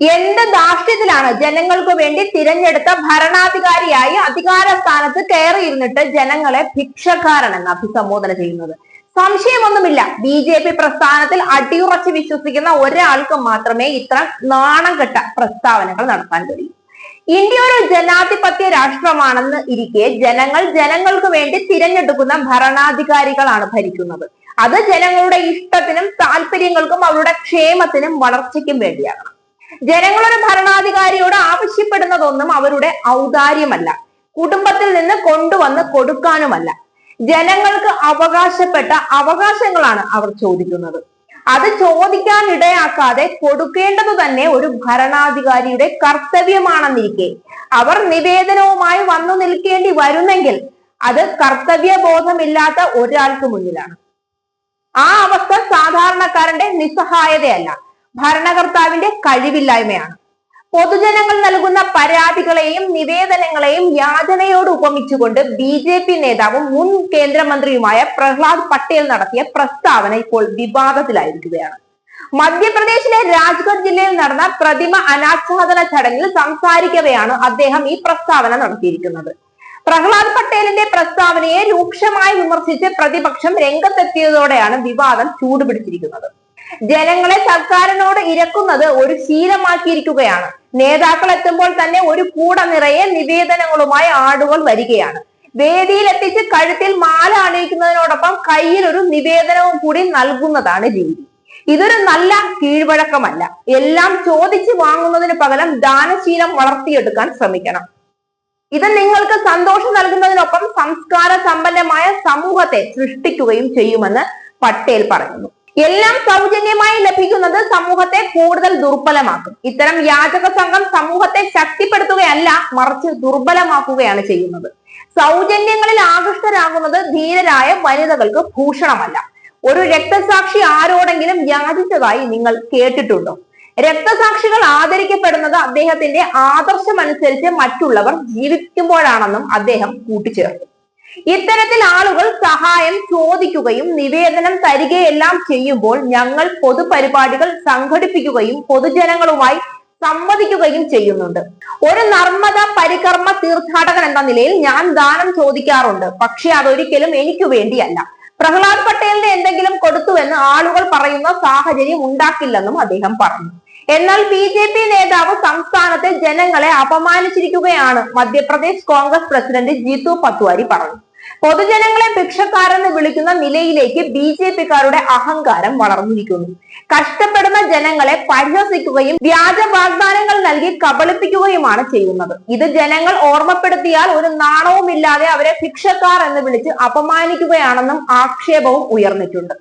എന്ത് ധാർഷ്ട്യത്തിലാണ് ജനങ്ങൾക്ക് വേണ്ടി തിരഞ്ഞെടുത്ത ഭരണാധികാരിയായി അധികാര സ്ഥാനത്ത് കയറിയിരുന്നിട്ട് ജനങ്ങളെ ഭിക്ഷക്കാരനെന്ന് അഭിസംബോധന ചെയ്യുന്നത്? സംശയമൊന്നുമില്ല, BJP പ്രസ്ഥാനത്തിൽ അടിയുറച്ച് വിശ്വസിക്കുന്ന ഒരാൾക്ക് മാത്രമേ ഇത്ര നാണം കെട്ട പ്രസ്താവനകൾ നടത്താൻ കഴിയൂ. ഇന്ത്യ ഒരു ജനാധിപത്യ രാഷ്ട്രമാണെന്ന് ഇരിക്കെ ജനങ്ങൾക്ക് വേണ്ടി തിരഞ്ഞെടുക്കുന്ന ഭരണാധികാരികളാണ് ഭരിക്കുന്നത്. അത് ജനങ്ങളുടെ ഇഷ്ടത്തിനും താല്പര്യങ്ങൾക്കും അവരുടെ ക്ഷേമത്തിനും വളർച്ചയ്ക്കും വേണ്ടിയാണ്. ജനങ്ങളൊരു ഭരണാധികാരിയോട് ആവശ്യപ്പെടുന്നതൊന്നും അവരുടെ ഔദാര്യമല്ല, കുടുംബത്തിൽ നിന്ന് കൊണ്ടുവന്ന് കൊടുക്കാനുമല്ല. ജനങ്ങൾക്ക് അവകാശപ്പെട്ട അവകാശങ്ങളാണ് അവർ ചോദിക്കുന്നത്. അത് ചോദിക്കാൻ ഇടയാക്കാതെ കൊടുക്കേണ്ടത് തന്നെ ഒരു ഭരണാധികാരിയുടെ കർത്തവ്യമാണെന്നിരിക്കെ അവർ നിവേദനവുമായി വന്നു നിൽക്കേണ്ടി വരുന്നെങ്കിൽ അത് കർത്തവ്യബോധമില്ലാത്ത ഒരാൾക്ക് മുന്നിലാണ്. ആ അവസ്ഥ സാധാരണക്കാരന്റെ നിസ്സഹായതയല്ല, ഭരണകർത്താവിന്റെ കഴിവില്ലായ്മയാണ്. പൊതുജനങ്ങൾ നൽകുന്ന പരാതികളെയും നിവേദനങ്ങളെയും യാചനയോട് ഉപമിച്ചുകൊണ്ട് BJP നേതാവും മുൻ കേന്ദ്രമന്ത്രിയുമായ പ്രഹ്ലാദ് പട്ടേൽ നടത്തിയ പ്രസ്താവന ഇപ്പോൾ വിവാദത്തിലായിരിക്കുകയാണ്. മധ്യപ്രദേശിലെ രാജ്കോട്ട് ജില്ലയിൽ നടന്ന പ്രതിമ അനാച്ഛാദന ചടങ്ങിൽ സംസാരിക്കവെയാണ് അദ്ദേഹം ഈ പ്രസ്താവന നടത്തിയിരിക്കുന്നത്. പ്രഹ്ലാദ് പട്ടേലിന്റെ പ്രസ്താവനയെ രൂക്ഷമായി വിമർശിച്ച് പ്രതിപക്ഷം രംഗത്തെത്തിയതോടെയാണ് വിവാദം ചൂടുപിടിച്ചിരിക്കുന്നത്. ജനങ്ങളെ സർക്കാരിനോട് ഇരക്കുന്നത് ഒരു ശീലമാക്കിയിരിക്കുകയാണ്. നേതാക്കൾ എത്തുമ്പോൾ തന്നെ ഒരു കൂട നിറയെ നിവേദനങ്ങളുമായി ആളുകൾ വരികയാണ്. വേദിയിലെത്തിച്ച് കഴുത്തിൽ മാല അണിയിക്കുന്നതിനോടൊപ്പം കയ്യിൽ ഒരു നിവേദനവും കൂടി നൽകുന്നതാണ് രീതി. ഇതൊരു നല്ല കീഴ്വഴക്കമല്ല. എല്ലാം ചോദിച്ചു വാങ്ങുന്നതിന് പകരം ദാനശീലം വളർത്തിയെടുക്കാൻ ശ്രമിക്കണം. ഇത് നിങ്ങൾക്ക് സന്തോഷം നൽകുന്നതിനൊപ്പം സംസ്കാര സമ്പന്നമായ സമൂഹത്തെ സൃഷ്ടിക്കുകയും ചെയ്യുമെന്ന് പട്ടേൽ പറയുന്നു. എല്ലാം സൗജന്യമായി ലഭിക്കുന്നത് സമൂഹത്തെ കൂടുതൽ ദുർബലമാക്കും. ഇത്തരം യാചക സംഘം സമൂഹത്തെ ശക്തിപ്പെടുത്തുകയല്ല, മറിച്ച് ദുർബലമാക്കുകയാണ് ചെയ്യുന്നത്. സൗജന്യങ്ങളിൽ ആകൃഷ്ടരാകുന്നത് ധീരരായ വനിതകൾക്ക് ഭൂഷണമല്ല. ഒരു രക്തസാക്ഷി ആരോടെങ്കിലും യാചിച്ചതായി നിങ്ങൾ കേട്ടിട്ടുണ്ടോ? രക്തസാക്ഷികൾ ആദരിക്കപ്പെടുന്നത് അദ്ദേഹത്തിന്റെ ആദർശമനുസരിച്ച് മറ്റുള്ളവർ ജീവിക്കുമ്പോഴാണെന്നും അദ്ദേഹം കൂട്ടിച്ചേർത്തു. ഇത്തരത്തിൽ ആളുകൾ സഹായം ചോദിക്കുകയും നിവേദനം തരികയെല്ലാം ചെയ്യുമ്പോൾ ഞങ്ങൾ പൊതുപരിപാടികൾ സംഘടിപ്പിക്കുകയും പൊതുജനങ്ങളുമായി സംവദിക്കുകയും ചെയ്യുന്നുണ്ട്. ഒരു നർമ്മദ പരികർമ്മ തീർത്ഥാടകൻ എന്ന നിലയിൽ ഞാൻ ദാനം ചോദിക്കാറുണ്ട്, പക്ഷെ അതൊരിക്കലും എനിക്ക് വേണ്ടിയല്ല. പ്രഹ്ലാദ് പട്ടേലിന് എന്തെങ്കിലും കൊടുത്തുവെന്ന് ആളുകൾ പറയുന്ന സാഹചര്യം ഉണ്ടാക്കില്ലെന്നും അദ്ദേഹം പറഞ്ഞു. എന്നാൽ BJP നേതാവ് സംസ്ഥാനത്തെ ജനങ്ങളെ അപമാനിച്ചിരിക്കുകയാണ് മധ്യപ്രദേശ് കോൺഗ്രസ് പ്രസിഡന്റ് ജീതു പട്വാരി പറഞ്ഞു. പൊതുജനങ്ങളെ ഭിക്ഷക്കാരെന്ന് വിളിക്കുന്ന നിലയിലേക്ക് BJPക്കാരുടെ അഹങ്കാരം വളർന്നിരിക്കുന്നു. കഷ്ടപ്പെടുന്ന ജനങ്ങളെ പരിഹസിക്കുകയും വ്യാജ വാഗ്ദാനങ്ങൾ നൽകി കബളിപ്പിക്കുകയുമാണ് ചെയ്യുന്നത്. ഇത് ജനങ്ങൾ ഓർമ്മപ്പെടുത്തിയാൽ ഒരു നാണവുമില്ലാതെ അവരെ ഭിക്ഷക്കാർ എന്ന് വിളിച്ച് അപമാനിക്കുകയാണെന്നും ആക്ഷേപവും ഉയർന്നിട്ടുണ്ട്.